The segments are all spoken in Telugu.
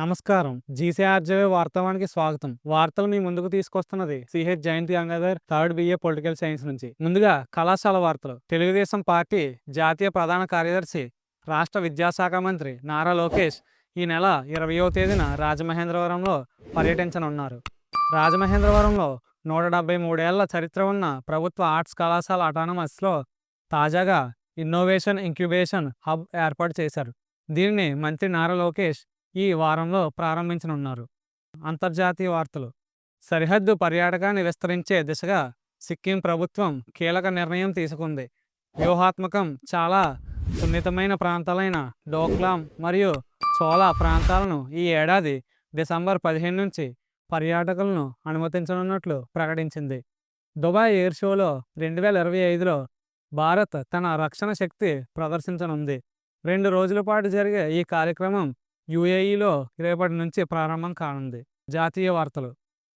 నమస్కారం. జీసీఆర్జేవై వార్తావానికి స్వాగతం. వార్తలు మీ ముందుకు తీసుకొస్తున్నది CH Jayanthi Gangadhar, third BA political science నుంచి. ముందుగా కళాశాల వార్తలు. తెలుగుదేశం పార్టీ జాతీయ ప్రధాన కార్యదర్శి, రాష్ట్ర విద్యాశాఖ మంత్రి నారా లోకేష్ ఈ నెల 20వ తేదీన రాజమహేంద్రవరంలో పర్యటించనున్నారు. రాజమహేంద్రవరంలో 173 ఏళ్ల చరిత్ర ఉన్న ప్రభుత్వ ఆర్ట్స్ కళాశాల అటానమస్లో తాజాగా ఇన్నోవేషన్ ఇంక్యుబేషన్ హబ్ ఏర్పాటు చేశారు. దీనిని మంత్రి నారా లోకేష్ ఈ వారంలో ప్రారంభించనున్నారు. అంతర్జాతీయ వార్తలు. సరిహద్దు పర్యాటకాన్ని విస్తరించే దిశగా సిక్కిం ప్రభుత్వం కీలక నిర్ణయం తీసుకుంది. వ్యూహాత్మకం చాలా సున్నితమైన ప్రాంతాలైన డోక్లాం మరియు చోలా ప్రాంతాలను ఈ ఏడాది డిసెంబర్ 15 నుంచి పర్యాటకులను అనుమతించనున్నట్లు ప్రకటించింది. దుబాయ్ ఎయిర్ షోలో 2025లో భారత్ తన రక్షణ శక్తి ప్రదర్శించనుంది. 2 రోజుల పాటు జరిగే ఈ కార్యక్రమం యుఏఈలో రేపటి నుంచి ప్రారంభం కానుంది. జాతీయ వార్తలు.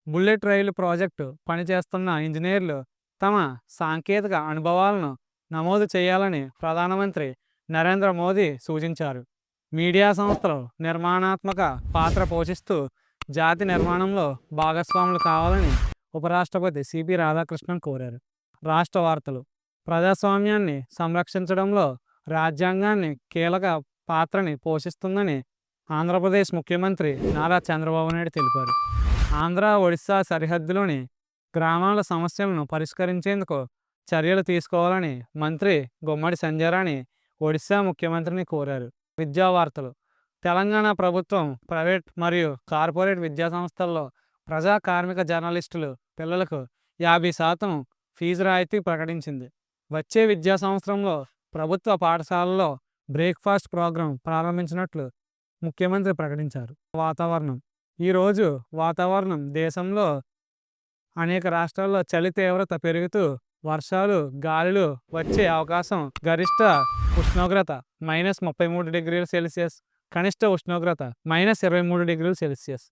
బుల్లెట్ రైలు ప్రాజెక్టు పనిచేస్తున్న ఇంజనీర్లు తమ సాంకేతిక అనుభవాలను నమోదు చేయాలని ప్రధానమంత్రి నరేంద్ర మోదీ సూచించారు. మీడియా సంస్థలు నిర్మాణాత్మక పాత్ర పోషిస్తూ జాతి నిర్మాణంలో భాగస్వాములు కావాలని ఉపరాష్ట్రపతి సిపి రాధాకృష్ణన్ కోరారు. రాష్ట్ర వార్తలు. ప్రజాస్వామ్యాన్ని సంరక్షించడంలో రాజ్యాంగాన్ని కీలక పాత్రని పోషిస్తుందని ఆంధ్రప్రదేశ్ ముఖ్యమంత్రి నారా చంద్రబాబు నాయుడు తెలిపారు. ఆంధ్ర ఒడిశా సరిహద్దులోని గ్రామాల సమస్యలను పరిష్కరించేందుకు చర్యలు తీసుకోవాలని మంత్రి గుమ్మడి సంధ్యారాణి ఒడిశా ముఖ్యమంత్రిని కోరారు. విద్యా వార్తలు. తెలంగాణ ప్రభుత్వం ప్రైవేట్ మరియు కార్పొరేట్ విద్యా సంస్థల్లో ప్రజా కార్మిక జర్నలిస్టులు పిల్లలకు 50% ఫీజు రాయితీ ప్రకటించింది. వచ్చే విద్యా సంవత్సరంలో ప్రభుత్వ పాఠశాలల్లో బ్రేక్ఫాస్ట్ ప్రోగ్రాం ప్రారంభించినట్లు ముఖ్యమంత్రి ప్రకటించారు. వాతావరణం. ఈరోజు వాతావరణం. దేశంలో అనేక రాష్ట్రాల్లో చలి తీవ్రత పెరుగుతూ వర్షాలు, గాలులు వచ్చే అవకాశం. గరిష్ట ఉష్ణోగ్రత -33 డిగ్రీల సెల్సియస్, కనిష్ట ఉష్ణోగ్రత -23 డిగ్రీల సెల్సియస్.